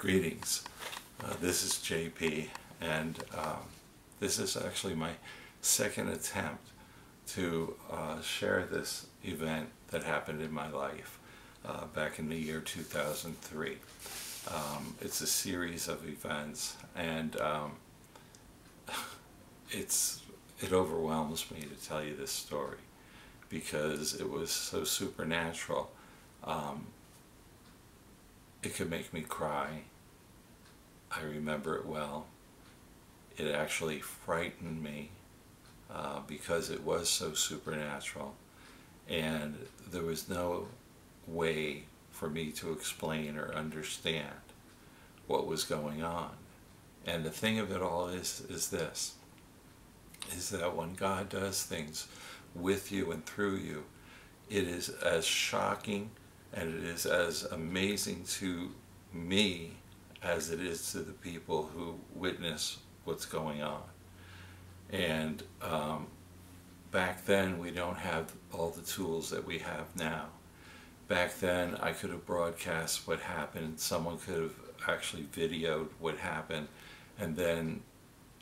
Greetings. This is JP, and this is actually my second attempt to share this event that happened in my life back in the year 2003. It's a series of events, and it overwhelms me to tell you this story because it was so supernatural. It could make me cry. I remember it well. It actually frightened me because it was so supernatural, and there was no way for me to explain or understand what was going on. And the thing of it all is this, is that when God does things with you and through you, it is as shocking and it is as amazing to me as it is to the people who witness what's going on. And back then we don't have all the tools that we have now. Back then I could have broadcast what happened, someone could have actually videoed what happened, and then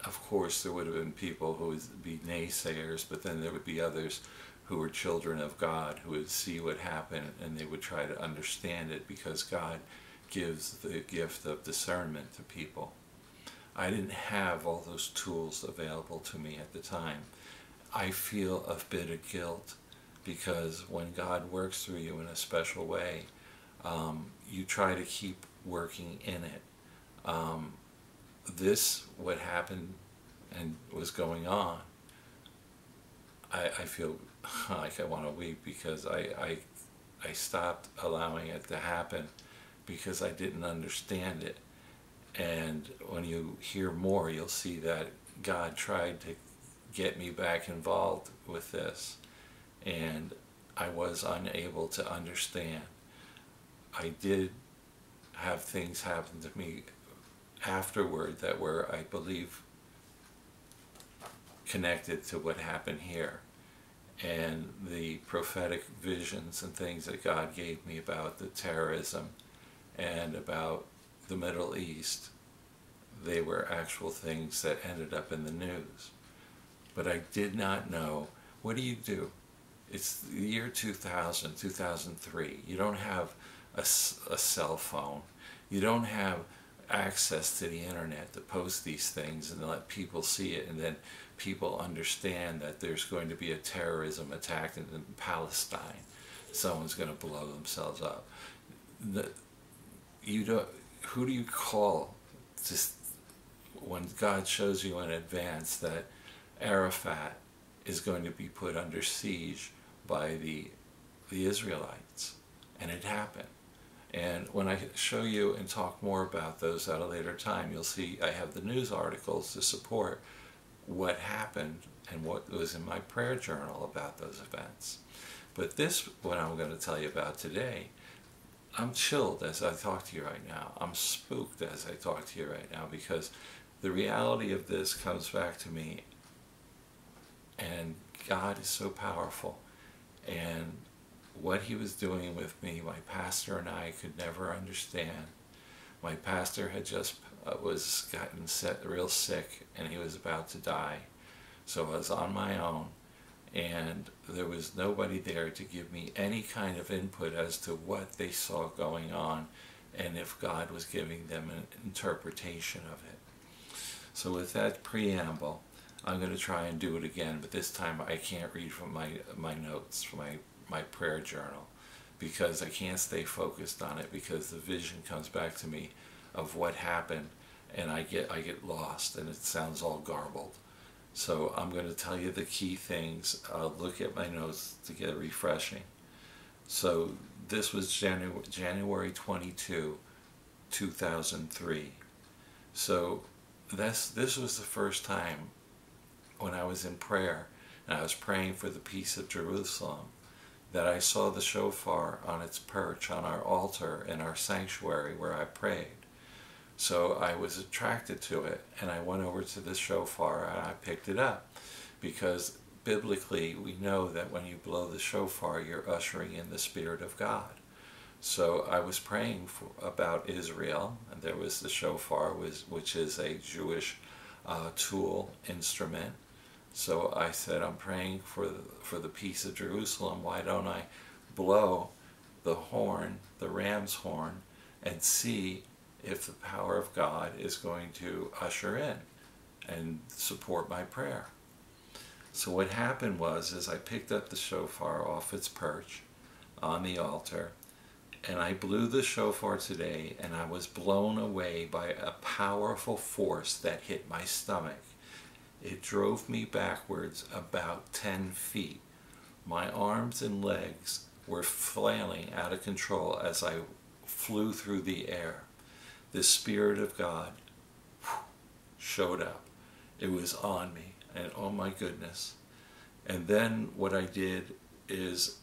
of course there would have been people who would be naysayers, but then there would be others who were children of God who would see what happened and they would try to understand it, because God gives the gift of discernment to people. I didn't have all those tools available to me at the time. I feel a bit of guilt because when God works through you in a special way, you try to keep working in it. What happened and was going on, I feel like I want to weep because I stopped allowing it to happen because I didn't understand it. And when you hear more, you'll see that God tried to get me back involved with this, and I was unable to understand. I did have things happen to me afterward that were, I believe, connected to what happened here. And the prophetic visions and things that God gave me about the terrorism and about the Middle East, they were actual things that ended up in the news. But I did not know, what do you do? It's the year 2000, 2003. You don't have a cell phone. You don't have access to the internet to post these things and let people see it, and then people understand that there's going to be a terrorism attack in Palestine. Someone's going to blow themselves up. Who do you call when God shows you in advance that Arafat is going to be put under siege by the Israelites? And it happened. And when I show you and talk more about those at a later time, you'll see I have the news articles to support what happened and what was in my prayer journal about those events. But this, what I'm going to tell you about today, I'm chilled as I talk to you right now. I'm spooked as I talk to you right now, because the reality of this comes back to me, and God is so powerful. And what he was doing with me, my pastor and I could never understand. My pastor had just gotten real sick, and he was about to die. So I was on my own, and there was nobody there to give me any kind of input as to what they saw going on and if God was giving them an interpretation of it. So with that preamble, I'm going to try and do it again, but this time I can't read from my notes, from my prayer journal, because I can't stay focused on it, because the vision comes back to me of what happened, and I get lost, and it sounds all garbled. So I'm going to tell you the key things. I'll look at my notes to get refreshing. So this was January 22, 2003. So this was the first time when I was in prayer, and I was praying for the peace of Jerusalem, that I saw the shofar on its perch on our altar in our sanctuary where I prayed. So I was attracted to it, and I went over to the shofar and I picked it up, because biblically we know that when you blow the shofar, you're ushering in the Spirit of God. So I was praying about Israel, and there was the shofar, which is a Jewish tool instrument. So I said, I'm praying for the peace of Jerusalem. Why don't I blow the horn, the ram's horn, and see if the power of God is going to usher in and support my prayer? So what happened was I picked up the shofar off its perch on the altar, and I blew the shofar today, and I was blown away by a powerful force that hit my stomach. It drove me backwards about 10 feet. My arms and legs were flailing out of control as I flew through the air. The Spirit of God showed up. It was on me, and oh my goodness. And then what I did is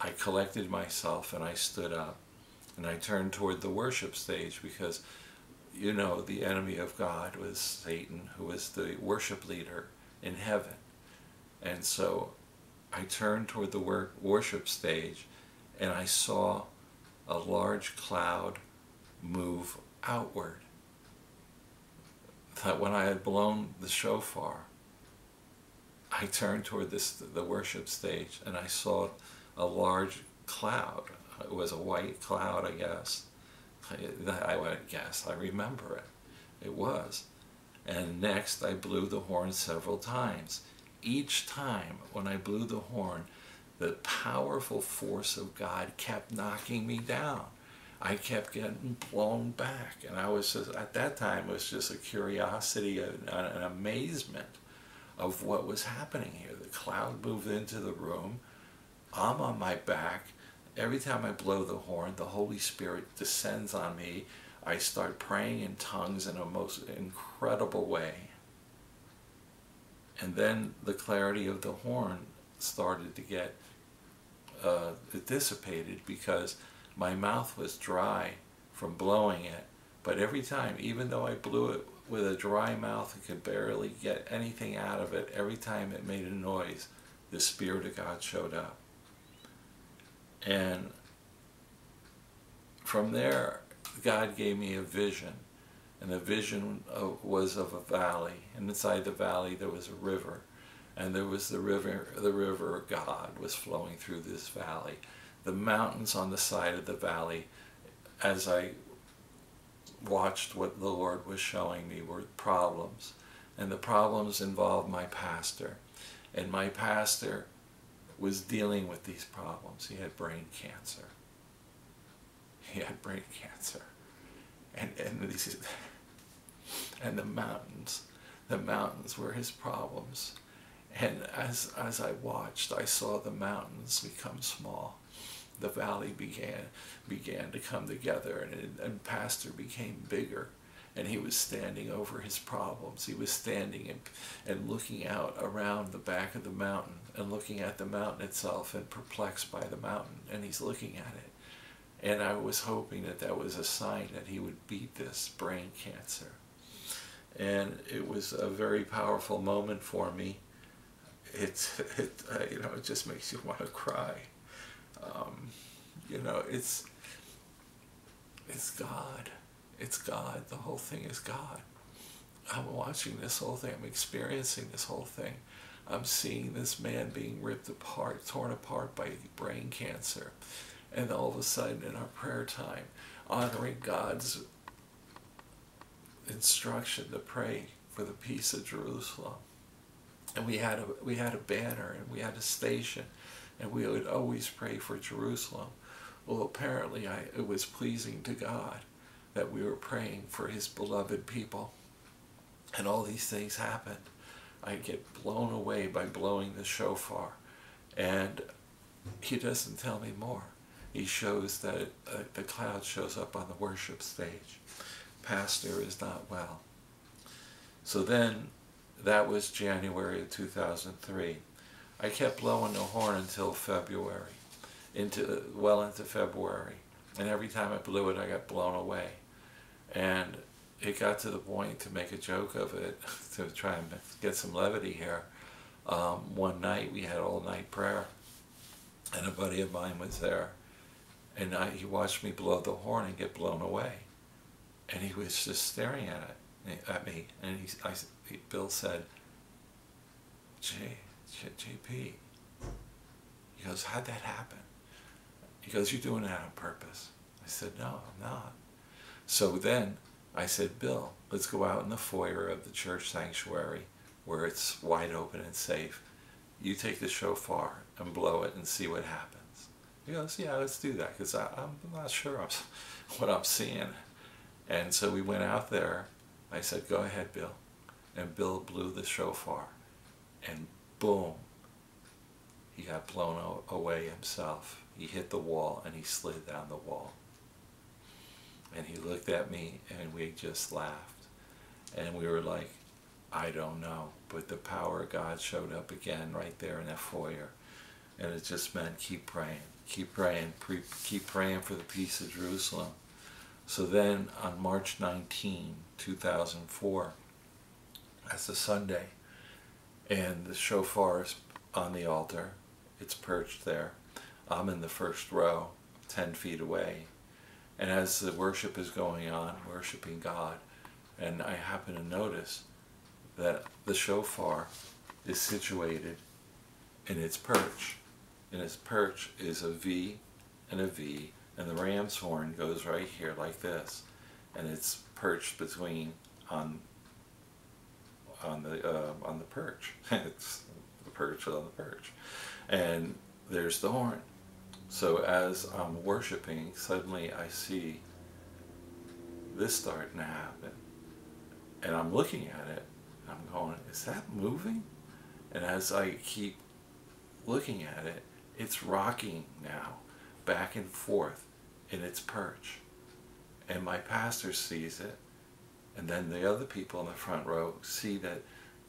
I collected myself and I stood up and I turned toward the worship stage, because you know the enemy of God was Satan, who was the worship leader in heaven. And so I turned toward the worship stage, and I saw a large cloud move outward. That when I had blown the shofar, I turned toward the worship stage, and I saw a large cloud. It was a white cloud, I guess. I remember it. It was. And next I blew the horn several times. Each time when I blew the horn, the powerful force of God kept knocking me down. I kept getting blown back, and I was just, at that time, it was just a curiosity, an amazement of what was happening here. The cloud moved into the room. I'm on my back. Every time I blow the horn, the Holy Spirit descends on me. I start praying in tongues in a most incredible way. And then the clarity of the horn started to get dissipated, because my mouth was dry from blowing it. But every time, even though I blew it with a dry mouth and could barely get anything out of it, every time it made a noise, the Spirit of God showed up. And from there, God gave me a vision. And the vision was of a valley. And inside the valley there was a river. And there was the river of God was flowing through this valley. The mountains on the side of the valley, as I watched what the Lord was showing me, were problems. And the problems involved my pastor. And my pastor was dealing with these problems. He had brain cancer. He had brain cancer. And the mountains were his problems. And as I watched, I saw the mountains become small. The valley began to come together, and Pastor became bigger. And he was standing over his problems. He was standing and looking out around the back of the mountain and looking at the mountain itself, and perplexed by the mountain. And he's looking at it. And I was hoping that that was a sign that he would beat this brain cancer. And it was a very powerful moment for me. It just makes you want to cry. It's God. It's God. The whole thing is God. I'm watching this whole thing. I'm experiencing this whole thing. I'm seeing this man being ripped apart, torn apart by brain cancer. And all of a sudden, in our prayer time, honoring God's instruction to pray for the peace of Jerusalem. And we had a banner, and we had a station, and we would always pray for Jerusalem. Well, apparently it was pleasing to God that we were praying for his beloved people. And all these things happened. I get blown away by blowing the shofar. And he doesn't tell me more. He shows that the cloud shows up on the worship stage. Pastor is not well. So then, that was January of 2003. I kept blowing the horn until February, well into February. And every time I blew it, I got blown away. And it got to the point, to make a joke of it, to try and get some levity here. One night we had all-night prayer, and a buddy of mine was there. And he watched me blow the horn and get blown away. And he was just staring at me. And Bill said, JP, he goes, how'd that happen? He goes, you're doing that on purpose. I said, no, I'm not. So then I said, Bill, let's go out in the foyer of the church sanctuary where it's wide open and safe. You take the shofar and blow it and see what happens. He goes, yeah, let's do that, because I'm not sure what I'm seeing. And so we went out there. I said, go ahead, Bill. And Bill blew the shofar. And boom, he got blown away himself. He hit the wall and he slid down the wall. And he looked at me and we just laughed. And we were like, I don't know. But the power of God showed up again right there in that foyer. And it just meant keep praying. Keep praying. Keep praying for the peace of Jerusalem. So then on March 19, 2004, that's a Sunday, and the shofar is on the altar. It's perched there. I'm in the first row, 10 feet away. And as the worship is going on, worshiping God, and I happen to notice that the shofar is situated in its perch. And its perch is a V and a V, and the ram's horn goes right here like this, and it's perched between on the perch. It's the perch on the perch, and there's the horn. So as I'm worshiping, suddenly I see this starting to happen, and I'm looking at it. I'm going, is that moving? And as I keep looking at it, it's rocking now, back and forth in its perch. And my pastor sees it, and then the other people in the front row see that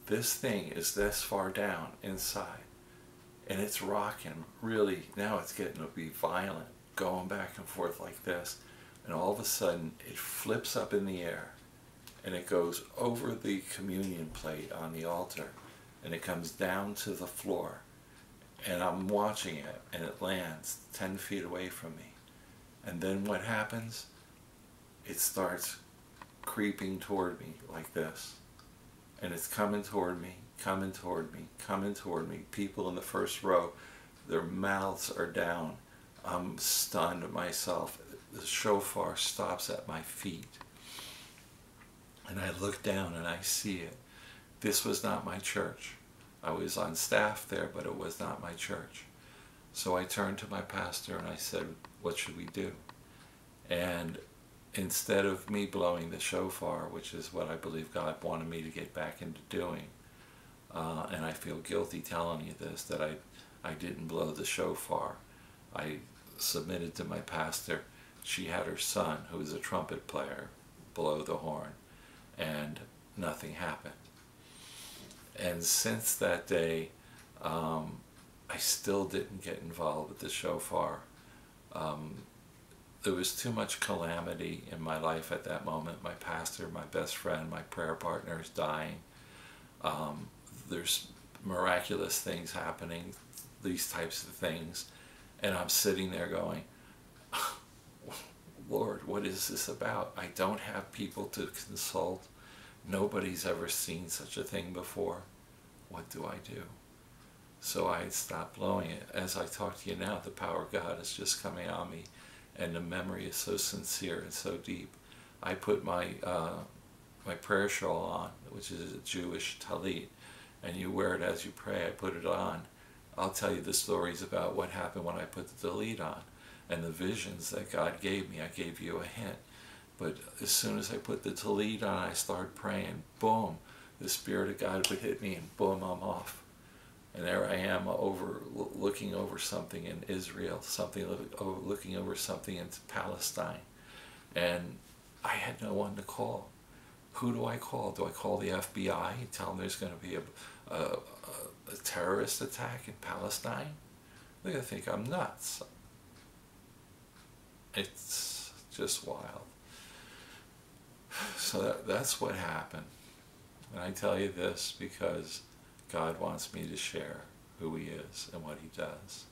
this thing is this far down inside. And it's rocking, really, now it's getting to be violent, going back and forth like this. And all of a sudden, it flips up in the air, and it goes over the communion plate on the altar, and it comes down to the floor. And I'm watching it, and it lands 10 feet away from me. And then what happens? It starts creeping toward me like this. And it's coming toward me, coming toward me, coming toward me. People in the first row, their mouths are down. I'm stunned myself. The shofar stops at my feet. And I look down and I see it. This was not my church. I was on staff there, but it was not my church. So I turned to my pastor and I said, what should we do? And instead of me blowing the shofar, which is what I believe God wanted me to get back into doing, and I feel guilty telling you this, that I didn't blow the shofar. I submitted to my pastor. She had her son, who was a trumpet player, blow the horn, and nothing happened. And since that day, I still didn't get involved with the shofar. There was too much calamity in my life at that moment. My pastor, my best friend, my prayer partner is dying. There's miraculous things happening, these types of things. And I'm sitting there going, Lord, what is this about? I don't have people to consult. Nobody's ever seen such a thing before. What do I do? So I stopped blowing it. As I talk to you now, the power of God is just coming on me, and the memory is so sincere and so deep. I put my my prayer shawl on, which is a Jewish talit, and you wear it as you pray. I put it on. I'll tell you the stories about what happened when I put the talit on, and the visions that God gave me. I gave you a hint. But as soon as I put the talit on, I started praying. Boom, the Spirit of God would hit me, and boom, I'm off. And there I am, looking over something in Israel, looking over something in Palestine, and I had no one to call. Who do I call? Do I call the FBI and tell them there's going to be a terrorist attack in Palestine? They're going to think I'm nuts. It's just wild. So that's what happened. And I tell you this because God wants me to share who He is and what He does.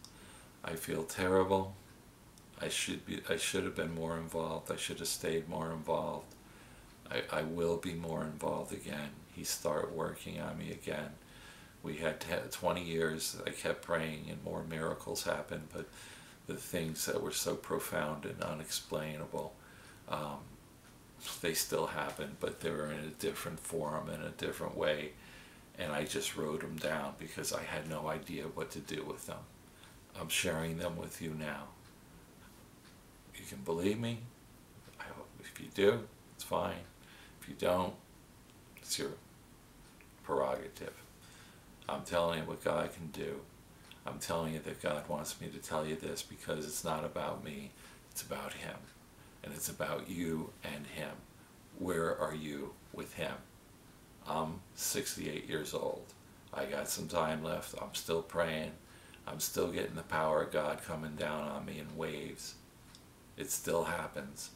I feel terrible. I should have been more involved. I should have stayed more involved. I will be more involved again. He started working on me again. We had 20 years. I kept praying and more miracles happened, but the things that were so profound and unexplainable, they still happen, but they were in a different form, in a different way, and I just wrote them down because I had no idea what to do with them. I'm sharing them with you now. You can believe me. I hope if you do, it's fine. If you don't, it's your prerogative. I'm telling you what God can do. I'm telling you that God wants me to tell you this because it's not about me, it's about Him. And it's about you and Him. Where are you with Him? I'm 68 years old. I got some time left. I'm still praying. I'm still getting the power of God coming down on me in waves. It still happens.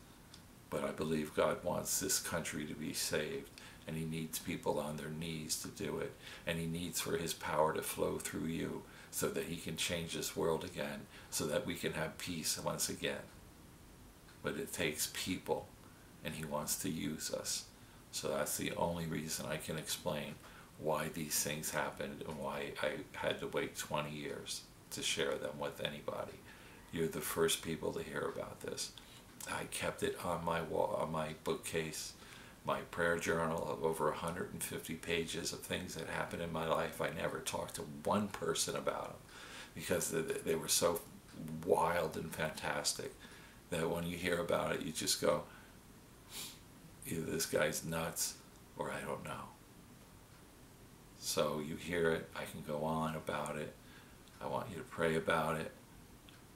But I believe God wants this country to be saved. And He needs people on their knees to do it. And He needs for His power to flow through you so that He can change this world again, so that we can have peace once again. But it takes people, and He wants to use us. So that's the only reason I can explain why these things happened and why I had to wait 20 years to share them with anybody. You're the first people to hear about this. I kept it on my wall, on my bookcase, my prayer journal of over 150 pages of things that happened in my life. I never talked to one person about them because they were so wild and fantastic that when you hear about it, you just go, either this guy's nuts or I don't know. So you hear it, I can go on about it. I want you to pray about it.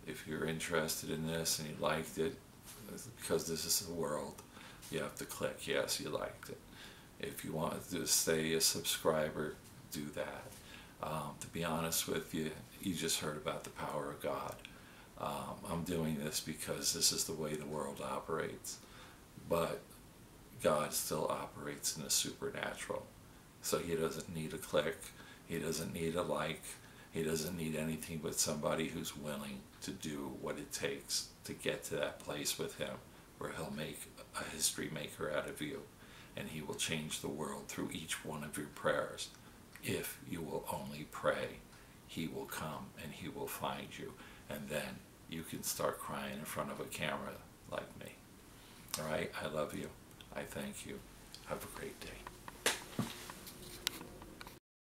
If you're interested in this and you liked it, because this is the world, you have to click yes, you liked it. If you want to stay a subscriber, do that. To be honest with you, you just heard about the power of God. I'm doing this because this is the way the world operates. But God still operates in the supernatural. So He doesn't need a click. He doesn't need a like. He doesn't need anything but somebody who's willing to do what it takes to get to that place with Him where He'll make a history maker out of you. And He will change the world through each one of your prayers. If you will only pray, He will come and He will find you. And then you can start crying in front of a camera like me. All right? I love you. I thank you. Have a great day.